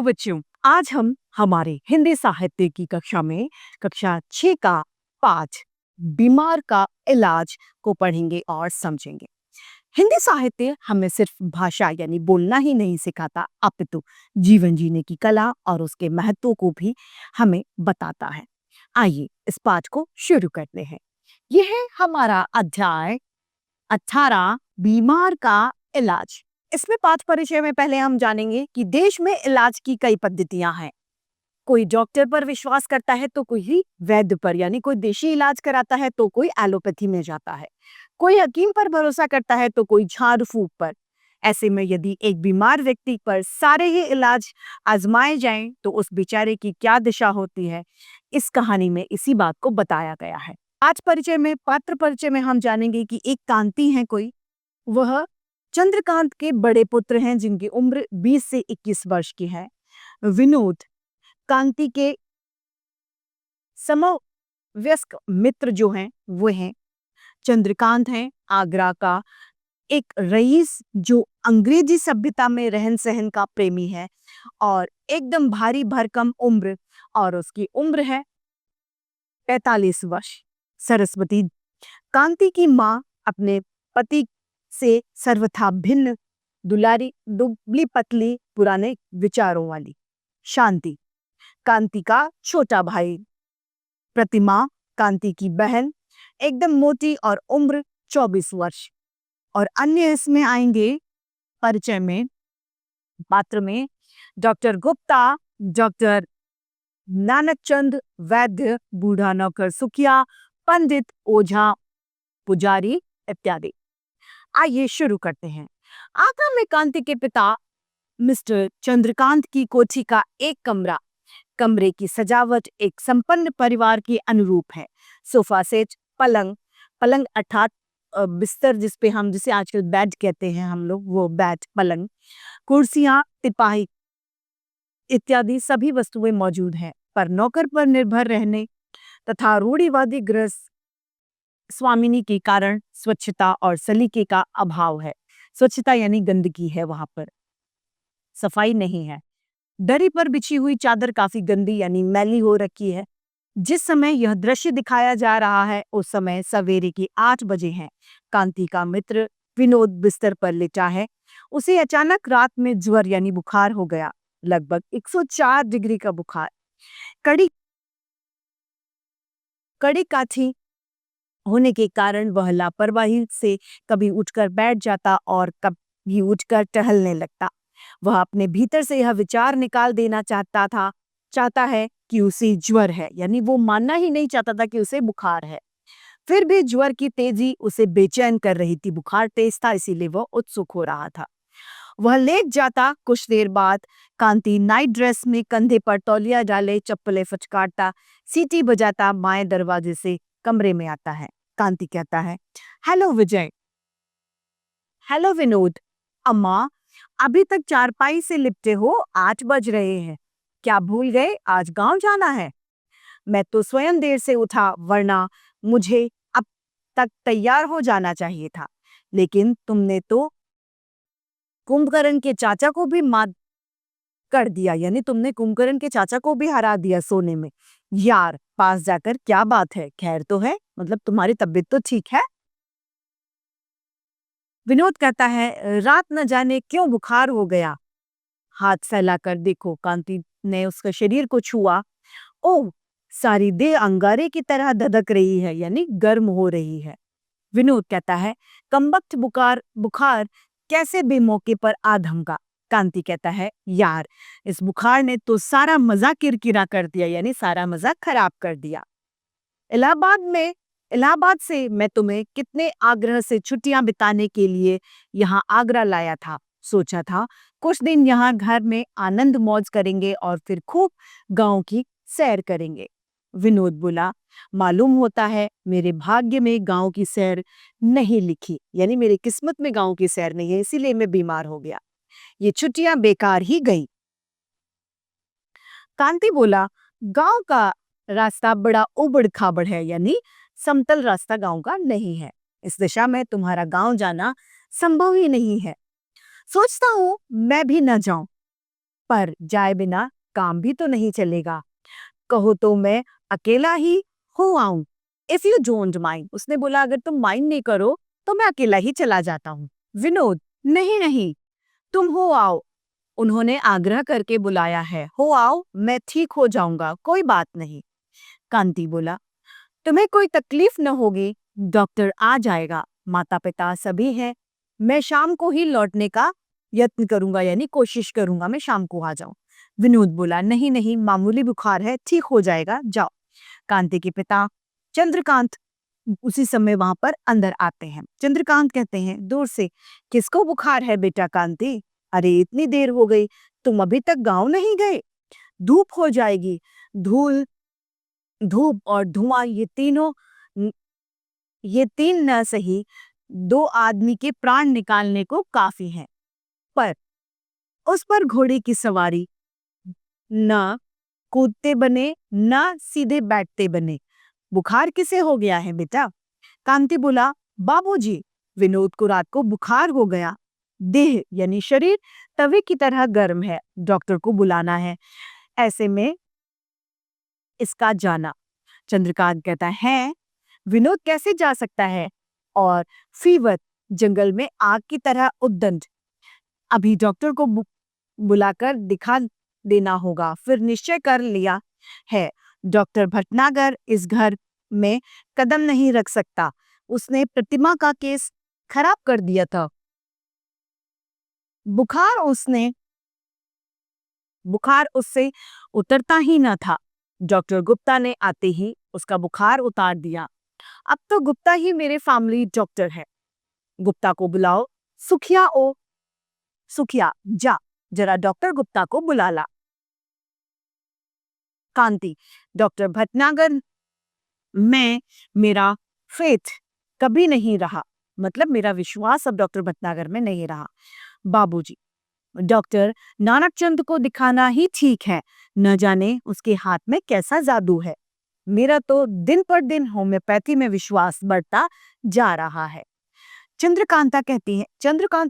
बच्चों, आज हम हमारे हिंदी साहित्य की कक्षा में कक्षा 6 का पाठ बीमार का इलाज को पढ़ेंगे और समझेंगे। हिंदी साहित्य हमें सिर्फ भाषा यानी बोलना ही नहीं सिखाता, अपितु जीवन जीने की कला और उसके महत्व को भी हमें बताता है। आइए इस पाठ को शुरू करते हैं। यह है हमारा अध्याय 18 बीमार का इलाज। इसमें पाठ परिचय में पहले हम जानेंगे कि देश में इलाज की कई पद्धतियां हैं। कोई डॉक्टर पर विश्वास करता है तो कोई वैद्य पर, यानी कोई देशी इलाज कराता है तो कोई एलोपैथी में जाता है। कोई हकीम पर भरोसा करता है तो कोई झाड़ फूक पर। ऐसे में यदि एक बीमार व्यक्ति पर सारे ही इलाज आजमाए जाएं तो उस बेचारे की क्या दिशा होती है, इस कहानी में इसी बात को बताया गया है। आज परिचय में, पात्र परिचय में हम जानेंगे कि एक कांति है कोई, वह चंद्रकांत के बड़े पुत्र हैं जिनकी उम्र 20 से 21 वर्ष की है। विनोद कांति के समवयस्क मित्र जो हैं वो हैं। चंद्रकांत हैं आगरा का एक रईस जो अंग्रेजी सभ्यता में रहन सहन का प्रेमी है और एकदम भारी भरकम उम्र, और उसकी उम्र है 45 वर्ष। सरस्वती कांति की माँ अपने पति से सर्वथा भिन्न, दुलारी, दुबली पतली, पुराने विचारों वाली। शांति कांति का छोटा भाई। प्रतिमा कांति की बहन, एकदम मोटी और उम्र 24 वर्ष। और अन्य इसमें आएंगे परिचय में, पात्र में डॉक्टर गुप्ता, डॉक्टर नानकचंद वैद्य, बूढ़ा नौकर सुखिया, पंडित, ओझा, पुजारी इत्यादि। आइए शुरू करते हैं। आगरा में कांति के पिता मिस्टर चंद्रकांत की कोठी का एक कमरा, कमरे की सजावट एक संपन्न परिवार के अनुरूप है। सोफा सेट, पलंग, पलंग अर्थात बिस्तर जिसे आजकल बेड कहते हैं हम लोग, वो बेड, पलंग, कुर्सियां, तिपाही इत्यादि सभी वस्तुएं मौजूद हैं। पर नौकर पर निर्भर रहने तथा रूढ़िवादी गृहस्थ स्वामिनी के कारण स्वच्छता और सलीके का अभाव है। स्वच्छता यानी गंदगी है, वहां पर सफाई नहीं है। दरी पर बिछी हुई चादर काफी गंदी यानी मैली हो रखी है। जिस समय यह दृश्य दिखाया जा रहा है उस समय सवेरे के 8 बजे हैं। कांति का मित्र विनोद बिस्तर पर लेटा है। उसे अचानक रात में ज्वर यानी बुखार हो गया, लगभग 104 डिग्री का बुखार। कड़ी काठी होने के कारण वह लापरवाही से कभी उठकर बैठ जाता और कभी उठकर टहलने लगता। वह अपने भीतर से यह विचार निकाल देना चाहता है कि उसे ज्वर है, यानी वो मानना ही नहीं चाहता था कि उसे बुखार है। फिर भी ज्वर की तेजी उसे बेचैन कर रही थी। बुखार तेज था, इसीलिए वह उत्सुक हो रहा था। वह लेट जाता। कुछ देर बाद कांति नाइट ड्रेस में कंधे पर तौलिया डाले चप्पलें फटकारता, सीटी बजाता माए दरवाजे से कमरे में आता है। कांति कहता है, हेलो विजय। हेलो विनोद। अम्मा, अभी तक चारपाई से लिपटे हो? 8 बज रहे हैं। क्या भूल गए आज गांव जाना है? मैं तो स्वयं देर से उठा, वरना मुझे अब तक तैयार हो जाना चाहिए था। लेकिन तुमने तो कुंभकर्ण के चाचा को भी मात कर दिया, यानी तुमने कुंभकर्ण के चाचा को भी हरा दिया सोने में। यार, पास जाकर क्या बात है? खैर तो है, मतलब तुम्हारी तबीयत तो ठीक है? विनोद कहता है, रात न जाने क्यों बुखार हो गया। हाथ फैलाकर देखो। कांति ने उसके शरीर को छुआ। ओह, सारी देह अंगारे की तरह धधक रही है, यानी गर्म हो रही है। विनोद कहता है, कमबख्त बुखार कैसे बेमौके पर आ धमका। कांति कहता है, यार, इस बुखार ने तो सारा मजा किरकिरा कर दिया, यानी सारा मजा खराब कर दिया। इलाहाबाद से मैं तुम्हें कितने आग्रह से छुट्टियां बिताने के लिए यहाँ आगरा लाया था। सोचा था कुछ दिन यहाँ घर में आनंद मौज करेंगे और फिर खूब गांव की सैर करेंगे। विनोद बोला, मालूम होता है मेरे भाग्य में गांव की सैर नहीं लिखी, यानी मेरी किस्मत में गांव की सैर नहीं है, इसीलिए मैं बीमार हो गया। ये छुट्टियां बेकार ही गई। कांति बोला, गांव का रास्ता बड़ा उबड़ खाबड़ है, यानी समतल रास्ता गांव का नहीं है। इस दिशा में तुम्हारा गांव जाना संभव ही नहीं है। सोचता हूं मैं भी न जाऊं। पर जाए बिना काम भी तो नहीं चलेगा। कहो तो मैं अकेला ही हो आऊं, इफ यू डोंट माइंड। उसने बोला अगर तुम माइंड नहीं करो तो मैं अकेला ही चला जाता हूँ। विनोद, नहीं नहीं, तुम हो आओ, उन्होंने आग्रह करके बुलाया है, हो आओ, मैं ठीक हो जाऊंगा, कोई बात नहीं। कांति बोला, तुम्हें कोई तकलीफ न होगी, डॉक्टर आ जाएगा, माता पिता सभी हैं, मैं शाम को ही लौटने का यत्न करूंगा, यानी कोशिश करूंगा मैं शाम को आ जाऊं। विनोद बोला, नहीं नहीं, मामूली बुखार है, ठीक हो जाएगा, जाओ। कांति के पिता चंद्रकांत उसी समय वहां पर अंदर आते हैं। चंद्रकांत कहते हैं दूर से, किसको बुखार है बेटा कांति? अरे इतनी देर हो गई, तुम अभी तक गांव नहीं गए? धूप हो जाएगी, धूल, धूप और धुआं, ये तीन न सही, दो आदमी के प्राण निकालने को काफी हैं। पर उस पर घोड़े की सवारी न कूदते बने न सीधे बैठते बने। बुखार किसे हो गया है बेटा? कांति बोला, बाबूजी, विनोद को रात को बुखार हो गया, देह यानी शरीर तवे की तरह गर्म है, डॉक्टर को बुलाना है, ऐसे में इसका जाना। चंद्रकांत कहता है, विनोद कैसे जा सकता है? और फीवर, जंगल में आग की तरह उद्दंड, अभी डॉक्टर को बुलाकर दिखा देना होगा। फिर निश्चय कर लिया है, डॉक्टर भटनागर इस घर में कदम नहीं रख सकता, उसने प्रतिमा का केस खराब कर दिया था। बुखार उससे उतरता ही न था, डॉक्टर गुप्ता ने आते ही उसका बुखार उतार दिया। अब तो गुप्ता ही मेरे फैमिली डॉक्टर है, गुप्ता को बुलाओ। सुखिया जा, जरा डॉक्टर गुप्ता को बुला ला। कांति, डॉक्टर भटनागर मैं, मेरा फेथ कभी नहीं रहा, मतलब मेरा विश्वास अब डॉक्टर भटनागर में नहीं रहा। बाबूजी, डॉक्टर नानकचंद को दिखाना ही ठीक है, न जाने उसके हाथ में कैसा जादू है। मेरा तो दिन पर दिन होम्योपैथी में विश्वास बढ़ता जा रहा है। चंद्रकांत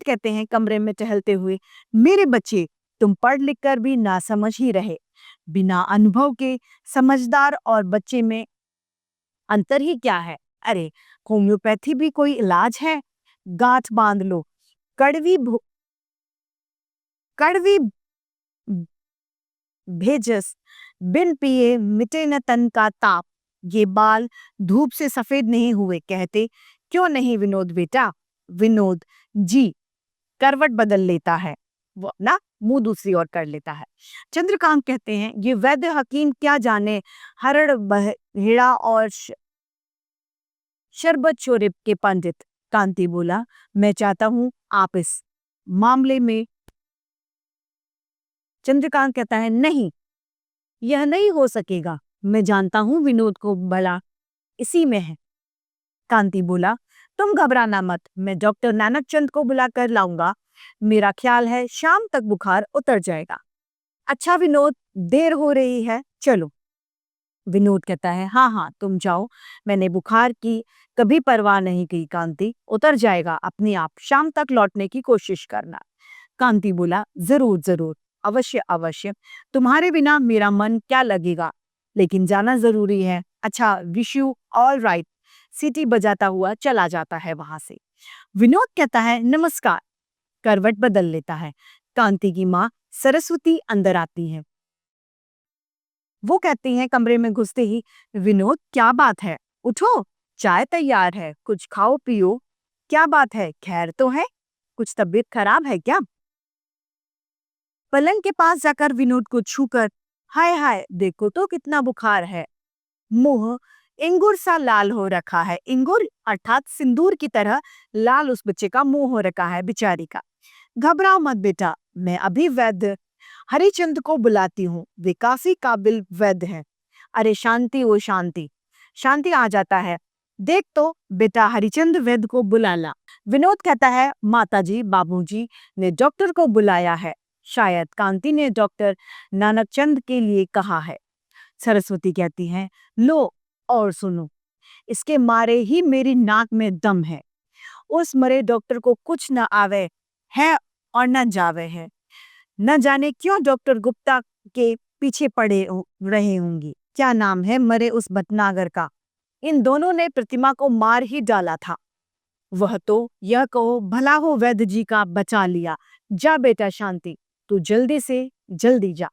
कहते हैं कमरे में टहलते हुए, मेरे बच्चे, तुम पढ़ लिख कर भी नासमझ ही रहे, बिना अनुभव के समझदार और बच्चे में अंतर ही क्या है? अरे होम्योपैथी भी कोई इलाज है? गांठ बांध लो, कड़वी भेजस, बिन पिए मिटे न तन का ताप, ये बाल धूप से सफेद नहीं हुए, कहते क्यों नहीं विनोद बेटा? विनोद जी करवट बदल लेता है, वो अपना मुंह दूसरी ओर कर लेता है। चंद्रकांत कहते हैं, ये वैद्य हकीम क्या जाने हरड़ बहेड़ा और शरबत चोरे के पंडित। कांति बोला, मैं चाहता हूं आप इस मामले में। चंद्रकांत कहता है, नहीं, यह नहीं हो सकेगा, मैं जानता हूं विनोद को भला इसी में है। कांति बोला, तुम घबराना मत, मैं डॉक्टर नानकचंद को बुलाकर लाऊंगा, मेरा ख्याल है शाम तक बुखार उतर जाएगा। अच्छा विनोद, देर हो रही है, चलो। विनोद कहता है, हाँ हाँ तुम जाओ, मैंने बुखार की कभी परवाह नहीं की कांति, उतर जाएगा अपने आप, शाम तक लौटने की कोशिश करना। कांति बोला, जरूर जरूर, अवश्य अवश्य, तुम्हारे बिना मेरा मन क्या लगेगा, लेकिन जाना जरूरी है। अच्छा, विश यू ऑल राइट। सीटी बजाता हुआ चला जाता है वहां से। विनोद कहता है, नमस्कार, करवट बदल लेता है। कांति की माँ सरस्वती अंदर आती है। वो कहती हैं कमरे में घुसते ही, विनोद क्या बात है, उठो, चाय तैयार है, कुछ खाओ पियो। क्या बात है, खैर तो है, कुछ तबीयत खराब है क्या? पलंग के पास जाकर विनोद को छूकर, हाय हाय देखो तो कितना बुखार है, मुंह इंगुर सा लाल हो रखा है। इंगुर अर्थात सिंदूर की तरह लाल उस बच्चे का मुंह हो रखा है बेचारी का। घबराओ मत बेटा, मैं अभी वैद्य हरिचंद को बुलाती हूँ, वे काफी काबिल वैद्य हैं। अरे शांति, वो शांति, शांति आ जाता है, देख तो बेटा हरिचंद वैद्य को बुला ला। विनोद कहता है, माताजी बाबूजी ने डॉक्टर को बुलाया है, शायद कांति ने डॉक्टर नानकचंद के लिए कहा है। सरस्वती कहती है, लो और सुनो, इसके मारे ही मेरी नाक में दम है, उस मरे डॉक्टर को कुछ न आवे है और न जावे है। न जाने क्यों डॉक्टर गुप्ता के पीछे रहे होंगी। क्या नाम है मरे उस भटनागर का? इन दोनों ने प्रतिमा को मार ही डाला था। वह तो यह कहो भला हो वैद्य जी का बचा लिया। जा बेटा शांति, तू जल्दी से जल्दी जा।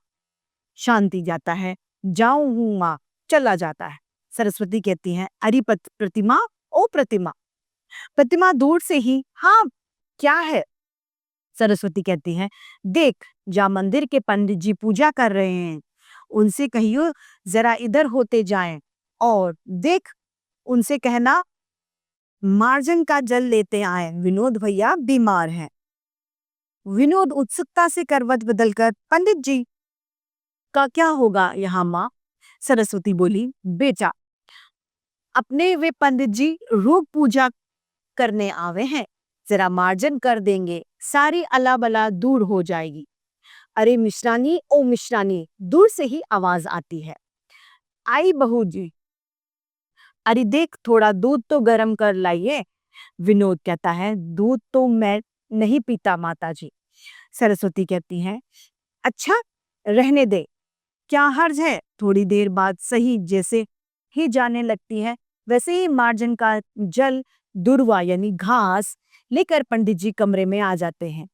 शांति जाता है। जाऊं हूं माँ, चला जाता है। सरस्वती कहती है, अरे प्रतिमा, ओ प्रतिमा। प्रतिमा दूर से ही, हाँ क्या है? सरस्वती कहती है, देख जा मंदिर के पंडित जी पूजा कर रहे हैं, उनसे कहियो जरा इधर होते जाएं। और देख, उनसे कहना मार्जन का जल लेते आए, विनोद भैया बीमार हैं। विनोद उत्सुकता से करवट बदलकर, पंडित जी का क्या होगा यहाँ माँ? सरस्वती बोली, बेटा अपने वे पंडित जी रोग पूजा करने आवे हैं, जरा मार्जन कर देंगे, सारी अला बला दूर हो जाएगी। अरे मिश्रानी, ओ मिश्रानी, दूर से ही आवाज आती है। आई बहू जी। अरे देख थोड़ा दूध तो गर्म कर लाइए। विनोद कहता है, दूध तो मैं नहीं पीता माता जी। सरस्वती कहती है, अच्छा रहने दे, क्या हर्ज है? थोड़ी देर बाद सही जैसे ही जाने लगती है वैसे ही मार्जन का जल, दुर्वा यानी घास लेकर पंडित जी कमरे में आ जाते हैं।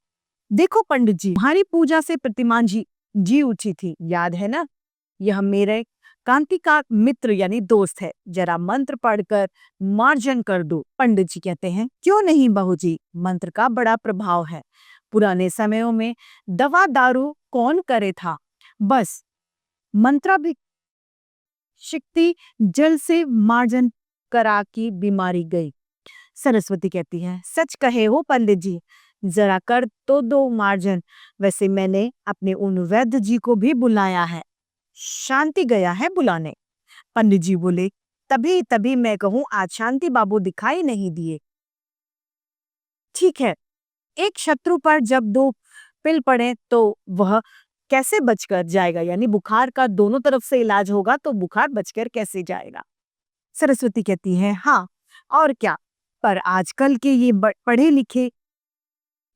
देखो पंडित जी, तुम्हारी पूजा से प्रतिमा जी उठी थी, याद है ना? यह मेरे कांति का मित्र यानी दोस्त है, जरा मंत्र पढ़कर मार्जन कर दो। पंडित जी कहते हैं, क्यों नहीं बहू जी, मंत्र का बड़ा प्रभाव है। पुराने समयों में दवा दारू कौन करे था, बस मंत्राभिषेक शक्ति जल से मार्जन करा की बीमारी गई। सरस्वती कहती है, सच कहे हो पंडित जी, जरा कर तो दो मार्जन। वैसे मैंने अपने उन वैद्य जी को भी बुलाया है, शांति गया है बुलाने। पंडित जी बोले, तभी तभी मैं कहूँ आज शांति बाबू दिखाई नहीं दिए। ठीक है, एक शत्रु पर जब दो पिल पड़े तो वह कैसे बचकर जाएगा, यानी बुखार का दोनों तरफ से इलाज होगा तो बुखार बचकर कैसे जाएगा? सरस्वती कहती है, हाँ और क्या, पर आजकल के ये पढ़े लिखे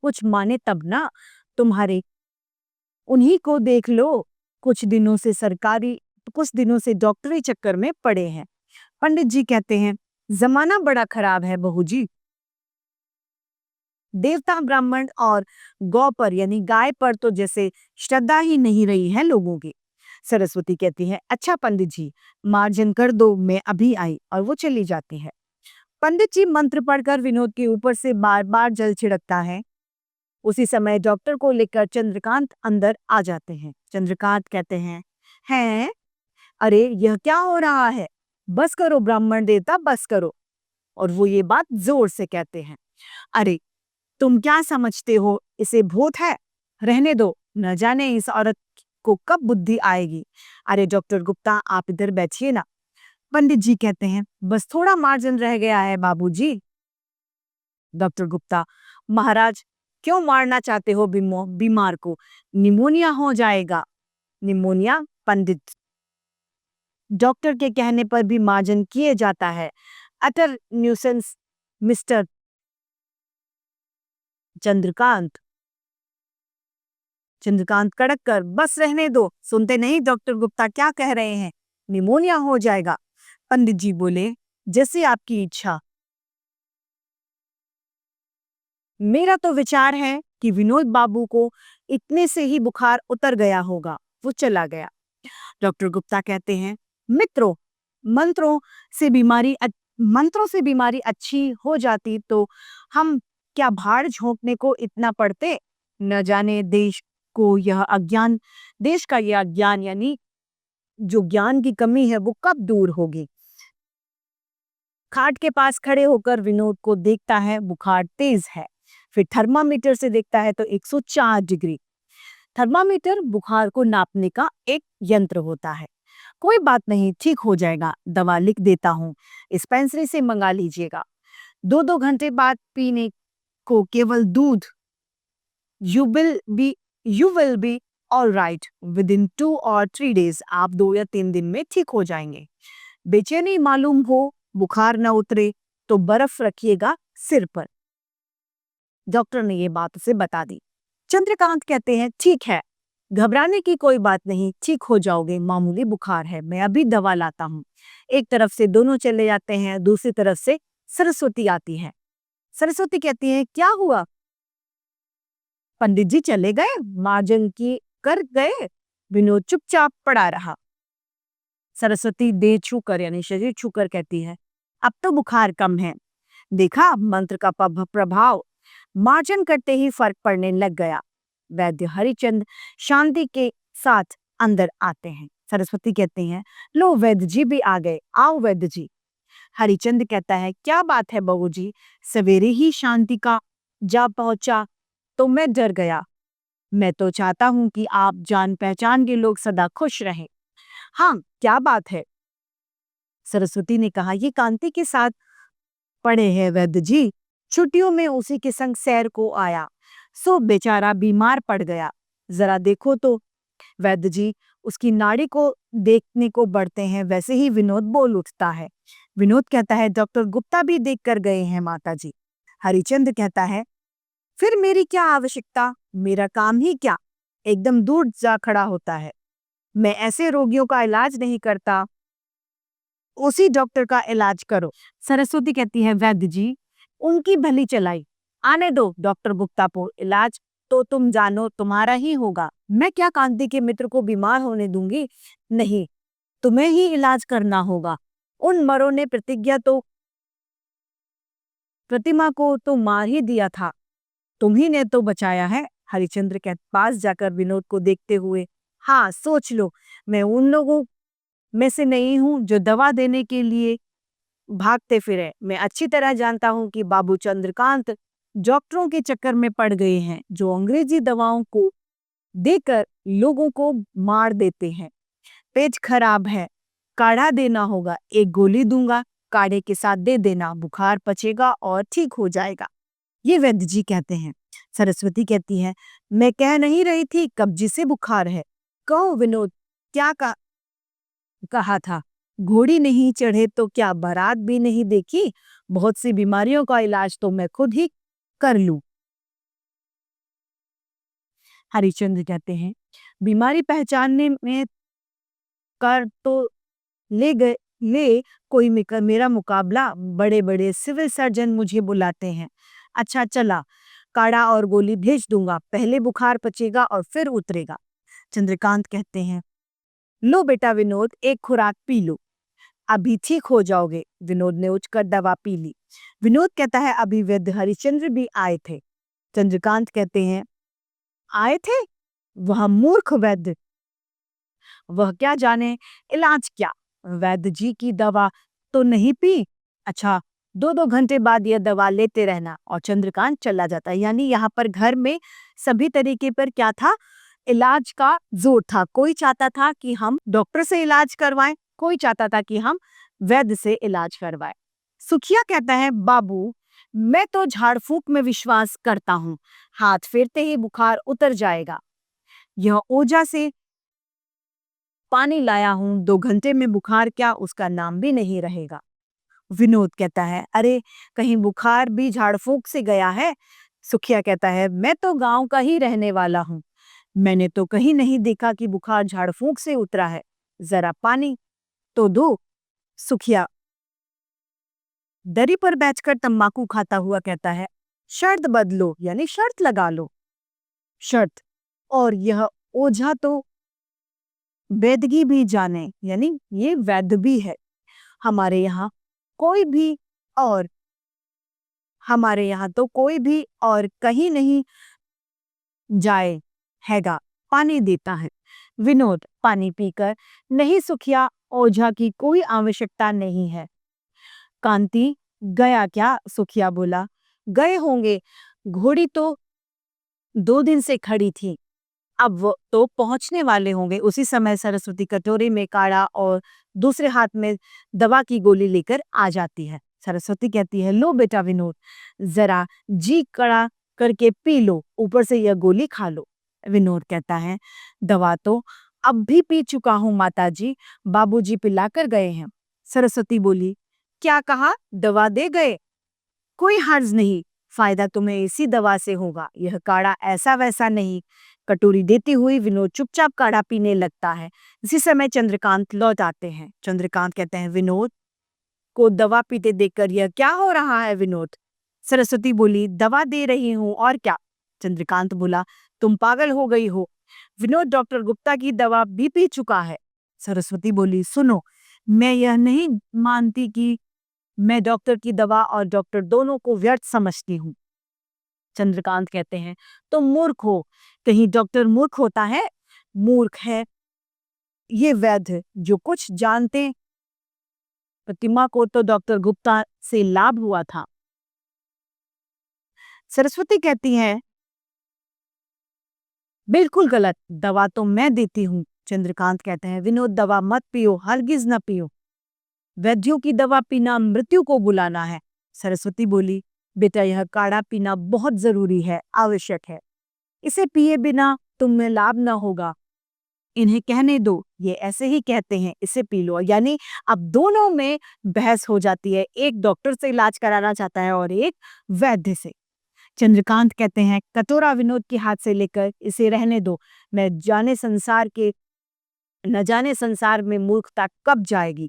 कुछ माने तब ना। तुम्हारे उन्हीं को देख लो, कुछ दिनों से डॉक्टरी चक्कर में पड़े हैं। पंडित जी कहते हैं, जमाना बड़ा खराब है बहू जी, देवता ब्राह्मण और गौ पर यानी गाय पर तो जैसे श्रद्धा ही नहीं रही है लोगों की। सरस्वती कहती है, अच्छा पंडित जी मार्जन कर दो, मैं अभी आई। और वो चली जाती है। पंडित जी मंत्र पढ़कर विनोद के ऊपर से बार बार जल छिड़कता है। उसी समय डॉक्टर को लेकर चंद्रकांत अंदर आ जाते हैं। चंद्रकांत कहते हैं, अरे यह क्या हो रहा है? बस करो ब्राह्मण देवता, बस करो। और वो ये बात जोर से कहते हैं, अरे तुम क्या समझते हो इसे भूत है? रहने दो, न जाने इस औरत को कब बुद्धि आएगी। अरे डॉक्टर गुप्ता आप इधर बैठिए ना। पंडित जी कहते हैं, बस थोड़ा मार्जिन रह गया है बाबूजी। डॉक्टर गुप्ता, महाराज क्यों मारना चाहते हो बीमार को? निमोनिया हो जाएगा। निमोनिया? पंडित डॉक्टर के कहने पर भी मार्जन किए जाता है। अटर न्यूसेंस मिस्टर चंद्रकांत। चंद्रकांत कड़क कर, बस रहने दो, सुनते नहीं डॉक्टर गुप्ता क्या कह रहे हैं? निमोनिया हो जाएगा। पंडित जी बोले, जैसे आपकी इच्छा। मेरा तो विचार है कि विनोद बाबू को इतने से ही बुखार उतर गया होगा, वो चला गया। डॉक्टर गुप्ता कहते हैं, मित्रों मंत्रों मंत्रों से बीमारी अच्छी हो जाती तो हम क्या भाड़ झोंकने को इतना पड़ते? न जाने देश का यह अज्ञान यानी जो ज्ञान की कमी है वो कब दूर होगी। खाट के पास खड़े होकर विनोद को देखता है, बुखार तेज है। फिर थर्मामीटर से देखता है तो 104 डिग्री। थर्मामीटर बुखार को नापने का एक यंत्र होता है। कोई बात नहीं, ठीक हो जाएगा, दवा लिख देता हूँ, डिस्पेंसरी से मंगा लीजिएगा। 2-2 घंटे बाद पीने को केवल दूध। You will be all right with in 2 और 3 डेज। आप 2 या 3 दिन में ठीक हो जाएंगे। बेचैनी मालूम हो, बुखार न उतरे तो बर्फ रखिएगा सिर पर। डॉक्टर ने ये बात उसे बता दी। चंद्रकांत कहते हैं ठीक है, घबराने की कोई बात नहीं, ठीक हो जाओगे, मामूली बुखार है, मैं अभी दवा लाता हूँ। एक तरफ से दोनों चले जाते हैं, दूसरी तरफ से सरस्वती आती है। सरस्वती कहती है क्या हुआ? पंडित जी चले गए, मार्जन की कर गए, विनोद चुपचाप पड़ा रहा। सरस्वती देह छूकर यानी शरीर छूकर कहती है अब तो बुखार कम है, देखा मंत्र का प्रभाव, मार्जन करते ही फर्क पड़ने लग गया। वैद्य हरिचंद शांति के साथ अंदर आते हैं। सरस्वती कहती हैं लो वैद्य जी भी आ गए, आओ वैद्य जी। हरिचंद कहता है क्या बात है बहू जी, सवेरे ही शांति का जा पहुंचा तो मैं डर गया। मैं तो चाहता हूं कि आप जान पहचान के लोग सदा खुश रहें। हाँ क्या बात है? सरस्वती ने कहा ये कांति के साथ पड़े हैं वैद्य जी, छुट्टियों में उसी के संग सैर को आया, सो बेचारा बीमार पड़ गया, जरा देखो तो। वैद्य जी उसकी नाड़ी को देखने को बढ़ते हैं, वैसे ही विनोद बोल उठता है। विनोद कहता है डॉक्टर गुप्ता भी देख कर गए हैं माता जी। हरिचंद कहता है फिर मेरी क्या आवश्यकता, मेरा काम ही क्या, एकदम दूर जा खड़ा होता है। मैं ऐसे रोगियों का इलाज नहीं करता, उसी डॉक्टर का इलाज करो। सरस्वती कहती है वैद्य जी उनकी भली चलाई, आने दो डॉक्टर गुप्ता को, इलाज तो तुम जानो तुम्हारा ही होगा। मैं क्या कांति के मित्र को बीमार होने दूंगी? नहीं, तुम्हें ही इलाज करना होगा। उन मरों ने प्रतिमा को तो मार ही दिया था, तुम ही ने तो बचाया है। हरिचंद्र के पास जाकर विनोद को देखते हुए हाँ सोच लो, मैं उन लोगों में से नहीं हूं जो दवा देने के लिए भागते फिरे। मैं अच्छी तरह जानता हूं कि बाबू चंद्रकांत डॉक्टरों के चक्कर में पड़ गए हैं जो अंग्रेजी दवाओं को देकर लोगों को मार देते हैं। पेट खराब है, काढ़ा देना होगा, एक गोली दूंगा, काढ़े के साथ दे देना, बुखार पचेगा और ठीक हो जाएगा, ये वैद्य जी कहते हैं। सरस्वती कहती है मैं कह नहीं रही थी कब्जी से बुखार है। कहो विनोद क्या कहा था, घोड़ी नहीं चढ़े तो क्या बारात भी नहीं देखी, बहुत सी बीमारियों का इलाज तो मैं खुद ही कर लूं। हरिचंद्र कहते हैं बीमारी पहचानने में कर तो ले गए ले कोई मेरा मुकाबला, बड़े बड़े सिविल सर्जन मुझे बुलाते हैं। अच्छा चला, काढ़ा और गोली भेज दूंगा, पहले बुखार पचेगा और फिर उतरेगा। चंद्रकांत कहते हैं लो बेटा विनोद एक खुराक पी लो, अभी ठीक हो जाओगे। विनोद ने उठकर दवा पी ली। विनोद कहता है अभी वैद्य हरिश्चंद्र भी आए थे। चंद्रकांत कहते हैं आए थे? वह मूर्ख वैद्य, वह क्या जाने इलाज क्या, वैद्य जी की दवा तो नहीं पी। अच्छा, 2-2 घंटे बाद यह दवा लेते रहना। और चंद्रकांत चला जाता है। यानी यहाँ पर घर में सभी तरीके पर क्या था, इलाज का जोर था। कोई चाहता था कि हम डॉक्टर से इलाज करवाएं, कोई चाहता था कि हम वैद्य से इलाज करवाएं। सुखिया कहता है बाबू मैं तो झाड़ फूक में विश्वास करता हूँ, हाथ फेरते ही बुखार उतर जाएगा। यह ओझा से पानी लाया हूं, 2 घंटे में बुखार क्या उसका नाम भी नहीं रहेगा। विनोद कहता है अरे कहीं बुखार भी झाड़ फूक से गया है? सुखिया कहता है मैं तो गांव का ही रहने वाला हूं, मैंने तो कहीं नहीं देखा कि बुखार झाड़ फूक से उतरा है, जरा पानी तो दो। सुखिया दरी पर बैठकर तंबाकू खाता हुआ कहता है शर्त बदलो यानी शर्त लगा लो। शर्त? और यह ओझा तो वेदगी भी जाने, यानी ये वैद्य भी है। हमारे यहाँ कोई भी और हमारे यहाँ तो कोई भी और कहीं नहीं जाए हैगा, पानी देता है। विनोद पानी पीकर नहीं सुखिया, ओझा की कोई आवश्यकता नहीं है। कांति गया क्या? सुखिया बोला गए होंगे, घोड़ी तो 2 दिन से खड़ी थी, अब वो तो पहुंचने वाले होंगे। उसी समय सरस्वती कटोरे में काढ़ा और दूसरे हाथ में दवा की गोली लेकर आ जाती है। सरस्वती कहती है लो बेटा विनोद, जरा जी कड़ा करके पी लो, ऊपर से यह गोली खा लो। विनोद कहता है दवा तो अब भी पी चुका हूँ माताजी, बाबूजी पिलाकर गए हैं। सरस्वती बोली क्या कहा, दवा दे गए? कोई हर्ज नहीं, फायदा तुम्हें इसी दवा से होगा, यह काढ़ा ऐसा वैसा नहीं। कटोरी देती हुई विनोद चुपचाप काढ़ा पीने लगता है। इसी समय चंद्रकांत लौट आते हैं। चंद्रकांत कहते हैं, विनोद को दवा पीते देखकर यह क्या हो रहा है विनोद? सरस्वती बोली, दवा दे रही हूँ और क्या। चंद्रकांत बोला, तुम पागल हो गई हो, विनोद डॉक्टर गुप्ता की दवा भी पी चुका है। सरस्वती बोली, सुनो, मैं यह नहीं मानती कि मैं डॉक्टर की दवा और डॉक्टर दोनों को व्यर्थ समझती हूँ। चंद्रकांत कहते हैं, तुम मूर्ख हो। कहीं डॉक्टर मूर्ख होता है? मूर्ख है ये वैद्य जो कुछ जानते। प्रतिमा को तो डॉक्टर गुप्ता से लाभ हुआ था। सरस्वती कहती है, बिल्कुल गलत, दवा तो मैं देती हूँ। चंद्रकांत कहते हैं, विनोद दवा मत पियो, हरगिज न पियो, वैद्यों की दवा पीना मृत्यु को बुलाना है। सरस्वती बोली, बेटा यह काढ़ा पीना बहुत जरूरी है, आवश्यक है, इसे पिए बिना तुम्हें लाभ न होगा। इन्हें कहने दो, ये ऐसे ही कहते हैं, इसे पी लो। यानी अब दोनों में बहस हो जाती है, एक डॉक्टर से इलाज कराना चाहता है और एक वैद्य से। चंद्रकांत कहते हैं, कटोरा विनोद के हाथ से लेकर इसे रहने दो, मैं जाने संसार के न जाने संसार में मूर्खता कब जाएगी।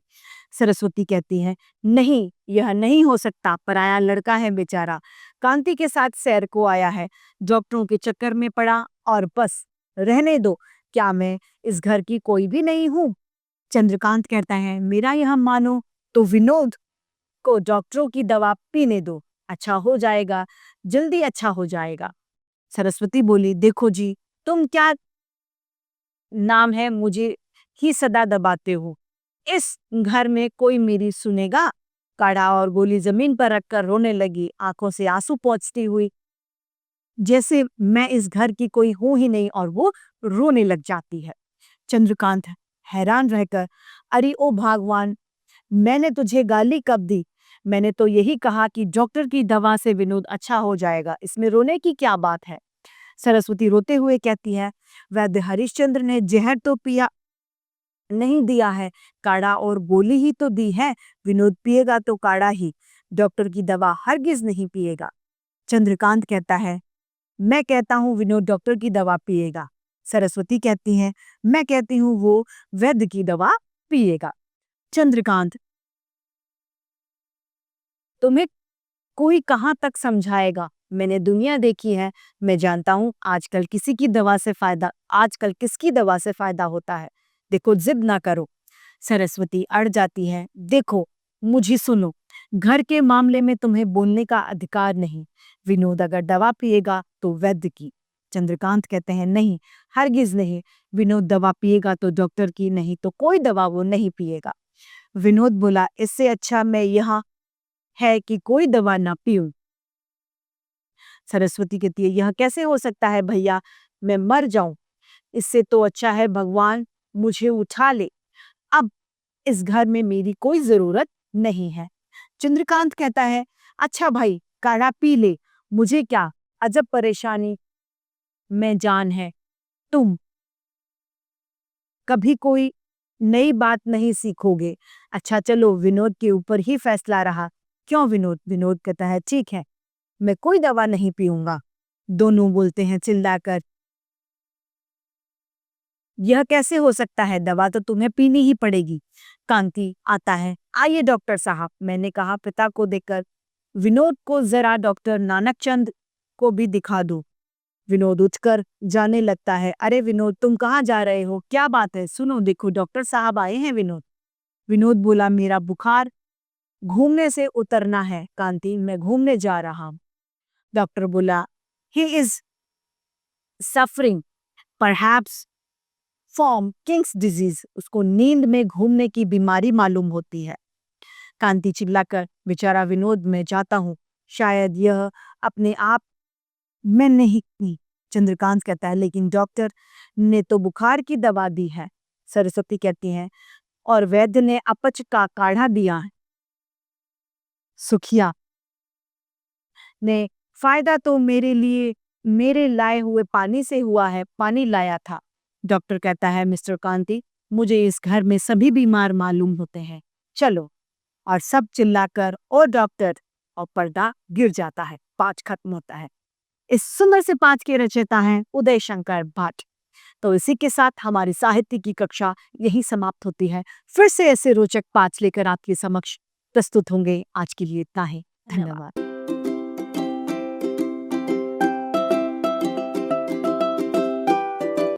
सरस्वती कहती है, नहीं, यह नहीं हो सकता, पराया लड़का है बेचारा, कांति के साथ सैर को आया है, डॉक्टरों के चक्कर में पड़ा और बस, रहने दो, क्या मैं इस घर की कोई भी नहीं हूँ? चंद्रकांत कहता है, मेरा यह मानो तो विनोद को डॉक्टरों की दवा पीने दो, अच्छा हो जाएगा, जल्दी अच्छा हो जाएगा। सरस्वती बोली, देखो जी, तुम क्या नाम है मुझे ही सदा दबाते हो, इस घर में कोई मेरी सुनेगा? काढ़ा और गोली जमीन पर रखकर रोने लगी, आंखों से आंसू पोंछती हुई, जैसे मैं इस घर की कोई हूं ही नहीं, और वो रोने लग जाती है। चंद्रकांत हैरान रहकर, अरे ओ भगवान, मैंने तुझे गाली कब दी? मैंने तो यही कहा कि डॉक्टर की दवा से विनोद अच्छा हो जाएगा, इसमें रोने की क्या बात है? सरस्वती रोते हुए कहती है, वैद्य हरिश्चंद्र ने जहर तो पिया नहीं दिया है, काढ़ा और गोली ही तो दी है, विनोद पिएगा तो काढ़ा ही, डॉक्टर की दवा हरगिज नहीं पिएगा। चंद्रकांत कहता है, मैं कहता हूँ विनोद डॉक्टर की दवा पिएगा। सरस्वती कहती है, मैं कहती हूँ वो वैद्य की दवा पिएगा। चंद्रकांत, तुम्हें कोई कहाँ तक समझाएगा? मैंने दुनिया देखी है, मैं जानता हूँ आजकल किसकी दवा से फायदा होता है। देखो, जिद ना करो। सरस्वती अड़ जाती है, देखो, मुझे सुनो, घर के मामले में तुम्हें बोलने का अधिकार नहीं। विनोद अगर दवा पिएगा तो वैद्य की। चंद्रकांत कहते हैं, नहीं, हरगिज नहीं, विनोद दवा पिएगा तो डॉक्टर की, नहीं तो कोई दवा वो नहीं पिएगा। विनोद बोला, इससे अच्छा मैं यहाँ है कि कोई दवा ना पीऊं। सरस्वती कहती है, यह कैसे हो सकता है भैया, मैं मर जाऊं, इससे तो अच्छा है भगवान मुझे उठा ले, अब इस घर में मेरी कोई जरूरत नहीं है। चंद्रकांत कहता है, अच्छा भाई, काढ़ा पी ले, मुझे क्या, अजब परेशानी में जान है, तुम कभी कोई नई बात नहीं सीखोगे। अच्छा चलो, विनोद के ऊपर ही फैसला रहा। क्यों विनोद? विनोद कहता है, ठीक है, मैं कोई दवा नहीं पीऊंगा। दोनों बोलते हैं चिल्लाकर, यह कैसे हो सकता है, दवा तो तुम्हें पीनी ही पड़ेगी। कांति आता है, आइए डॉक्टर साहब, मैंने कहा पिता को देखकर विनोद को जरा डॉक्टर नानक चंद को भी दिखा दो। विनोद उठकर जाने लगता है। अरे विनोद, तुम कहाँ जा रहे हो? क्या बात है? सुनो, देखो डॉक्टर साहब आए हैं। विनोद विनोद बोला, मेरा बुखार घूमने से उतरना है कांति, मैं घूमने जा रहा हूं। डॉक्टर बोला, he is suffering perhaps from Kings disease, उसको नींद में घूमने की बीमारी मालूम होती है। कांति चिल्लाकर, बेचारा विनोद, मैं जाता हूँ, शायद यह अपने आप में नहीं की। चंद्रकांत कहता है, लेकिन डॉक्टर ने तो बुखार की दवा दी है। सरस्वती कहती है, और वैद्य ने अपच का काढ़ा दिया है। सुखिया ने फायदा तो मेरे लिए मेरे लाए हुए पानी से हुआ है, पानी लाया था। डॉक्टर कहता है, मिस्टर कांति, मुझे इस घर में सभी बीमार मालूम होते हैं, चलो। और सब चिल्लाकर, ओ डॉक्टर, और पर्दा गिर जाता है। पाँच खत्म होता है। इस सुंदर से पाँच के रचयिता हैं उदय शंकर भट्ट। तो इसी के साथ हमारी साहित्य की कक्षा यहीं समाप्त होती है। फिर से ऐसे रोचक पाँच लेकर आपके समक्ष प्रस्तुत होंगे। आज के लिए इतना ही। धन्यवाद।